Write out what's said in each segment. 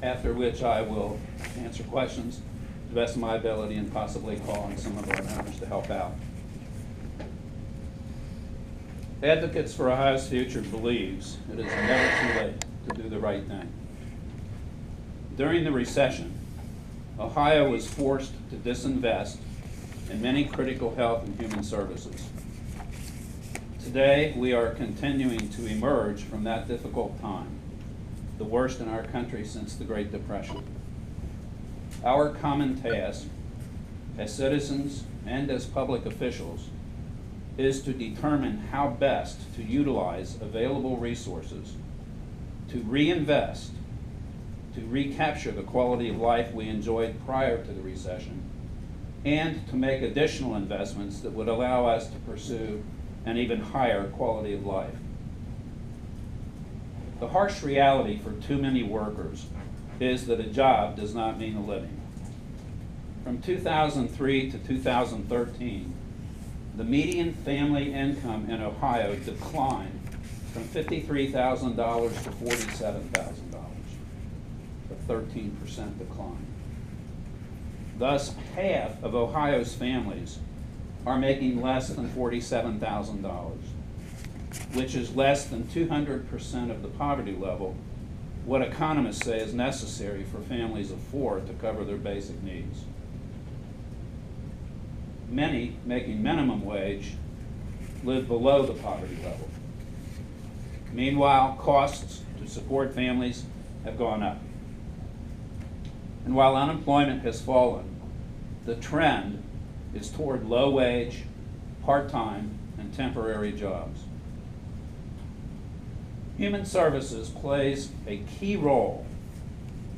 after which I will answer questions to the best of my ability and possibly call on some of our members to help out. Advocates for Ohio's Future believes it is never too late to do the right thing. During the recession, Ohio was forced to disinvest in many critical health and human services. Today, we are continuing to emerge from that difficult time, the worst in our country since the Great Depression. Our common task as citizens and as public officials is to determine how best to utilize available resources to reinvest, to recapture the quality of life we enjoyed prior to the recession, and to make additional investments that would allow us to pursue an even higher quality of life. The harsh reality for too many workers is that a job does not mean a living. From 2003 to 2013, the median family income in Ohio declined from $53,000 to $47,000, a 13% decline. Thus, half of Ohio's families are making less than $47,000, which is less than 200% of the poverty level, what economists say is necessary for families of four to cover their basic needs. Many making minimum wage live below the poverty level. Meanwhile, costs to support families have gone up. And while unemployment has fallen, the trend is toward low-wage, part-time, and temporary jobs. Human Services plays a key role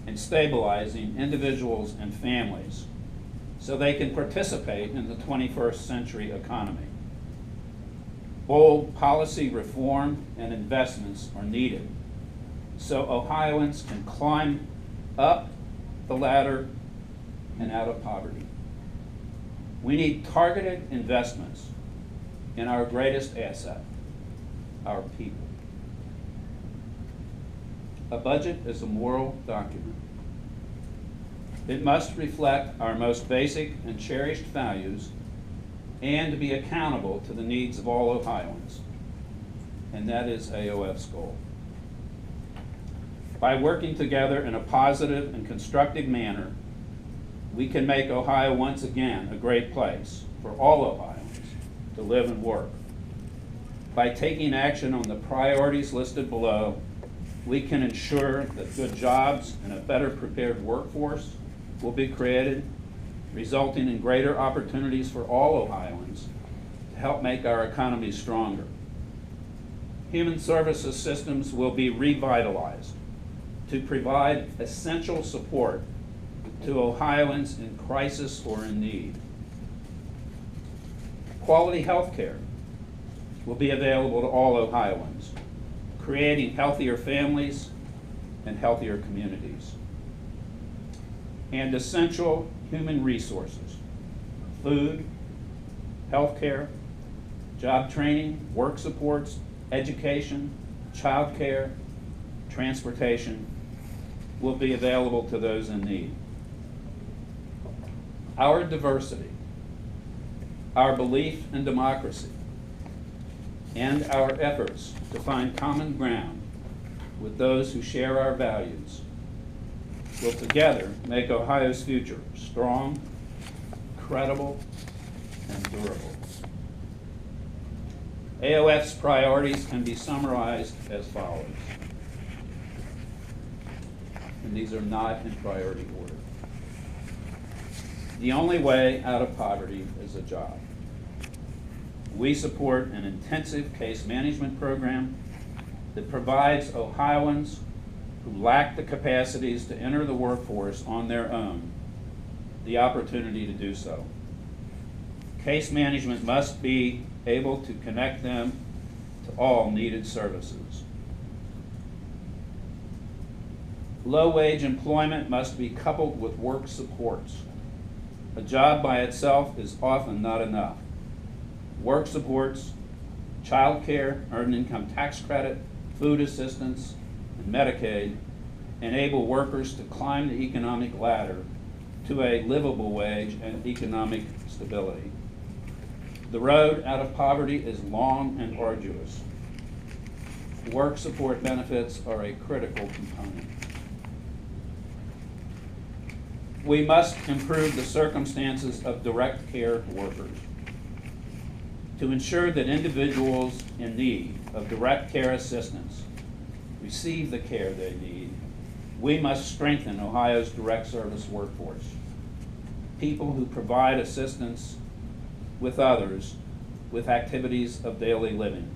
in stabilizing individuals and families so they can participate in the 21st century economy. Bold policy reform and investments are needed so Ohioans can climb up the ladder and out of poverty. We need targeted investments in our greatest asset, our people. A budget is a moral document. It must reflect our most basic and cherished values and be accountable to the needs of all Ohioans. And that is AOF's goal. By working together in a positive and constructive manner, we can make Ohio once again a great place for all Ohioans to live and work. By taking action on the priorities listed below, we can ensure that good jobs and a better prepared workforce will be created, resulting in greater opportunities for all Ohioans to help make our economy stronger. Human services systems will be revitalized to provide essential support to Ohioans in crisis or in need. Quality health care will be available to all Ohioans, creating healthier families and healthier communities. And essential human resources, food, health care, job training, work supports, education, child care, transportation, will be available to those in need. Our diversity, our belief in democracy, and our efforts to find common ground with those who share our values will together make Ohio's future strong, credible, and durable. AOF's priorities can be summarized as follows. And these are not in priority order. The only way out of poverty is a job. We support an intensive case management program that provides Ohioans who lack the capacities to enter the workforce on their own the opportunity to do so. Case management must be able to connect them to all needed services. Low-wage employment must be coupled with work supports. A job by itself is often not enough. Work supports, child care, earned income tax credit, food assistance, and Medicaid enable workers to climb the economic ladder to a livable wage and economic stability. The road out of poverty is long and arduous. Work support benefits are a critical component. We must improve the circumstances of direct care workers. To ensure that individuals in need of direct care assistance receive the care they need, we must strengthen Ohio's direct service workforce. People who provide assistance with others with activities of daily living.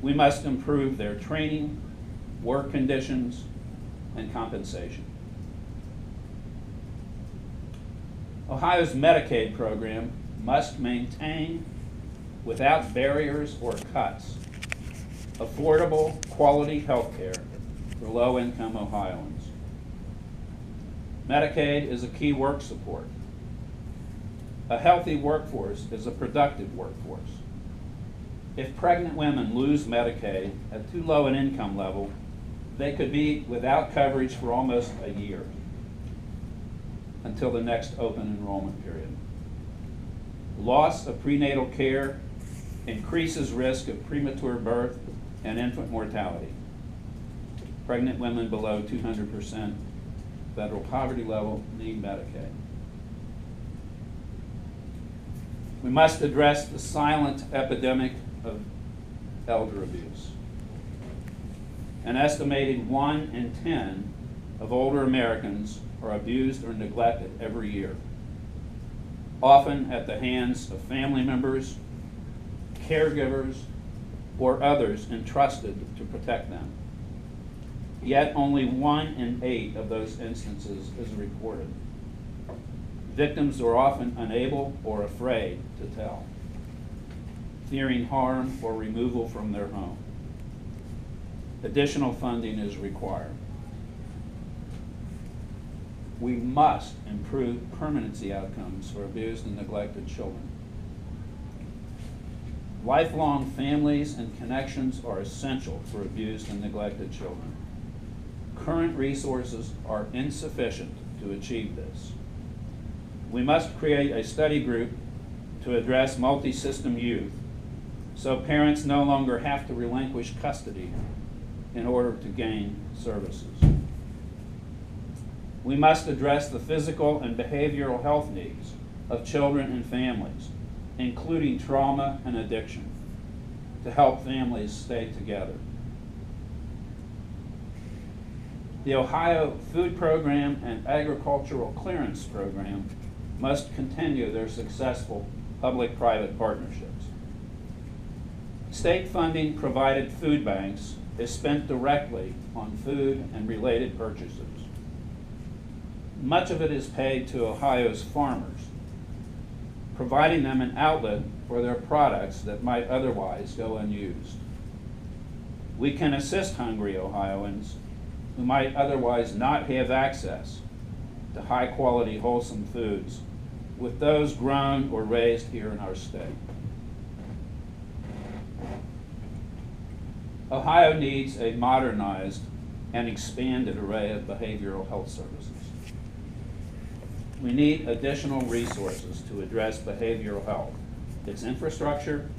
We must improve their training, work conditions, and compensation. Ohio's Medicaid program must maintain, without barriers or cuts, affordable, quality health care for low-income Ohioans. Medicaid is a key work support. A healthy workforce is a productive workforce. If pregnant women lose Medicaid at too low an income level, they could be without coverage for almost a year until the next open enrollment period. Loss of prenatal care increases risk of premature birth and infant mortality. Pregnant women below 200% federal poverty level need Medicaid. We must address the silent epidemic of elder abuse. An estimated 1 in 10 of older Americans are abused or neglected every year, often at the hands of family members, caregivers, or others entrusted to protect them. Yet only 1 in 8 of those instances is reported. Victims are often unable or afraid to tell, fearing harm or removal from their home. Additional funding is required. We must improve permanency outcomes for abused and neglected children. Lifelong families and connections are essential for abused and neglected children. Current resources are insufficient to achieve this. We must create a study group to address multi-system youth so parents no longer have to relinquish custody in order to gain services. We must address the physical and behavioral health needs of children and families, including trauma and addiction, to help families stay together. The Ohio Food Program and Agricultural Clearance Program must continue their successful public-private partnerships. State funding provided food banks is spent directly on food and related purchases. Much of it is paid to Ohio's farmers, providing them an outlet for their products that might otherwise go unused. We can assist hungry Ohioans who might otherwise not have access to high-quality, wholesome foods with those grown or raised here in our state. Ohio needs a modernized and expanded array of behavioral health services. We need additional resources to address behavioral health, its infrastructure,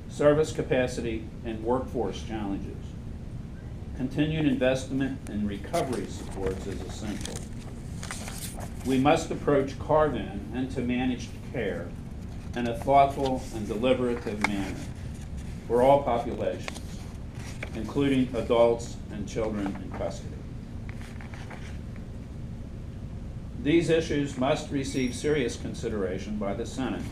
service capacity, and workforce challenges. Continued investment in recovery supports is essential. We must approach carve-in into managed care in a thoughtful and deliberative manner for all populations, including adults and children in custody. These issues must receive serious consideration by the Senate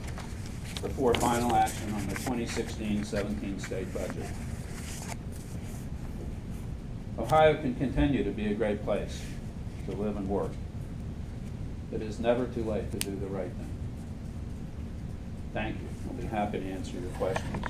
before final action on the 2016-17 state budget. Ohio can continue to be a great place to live and work. It is never too late to do the right thing. Thank you. I'll be happy to answer your questions.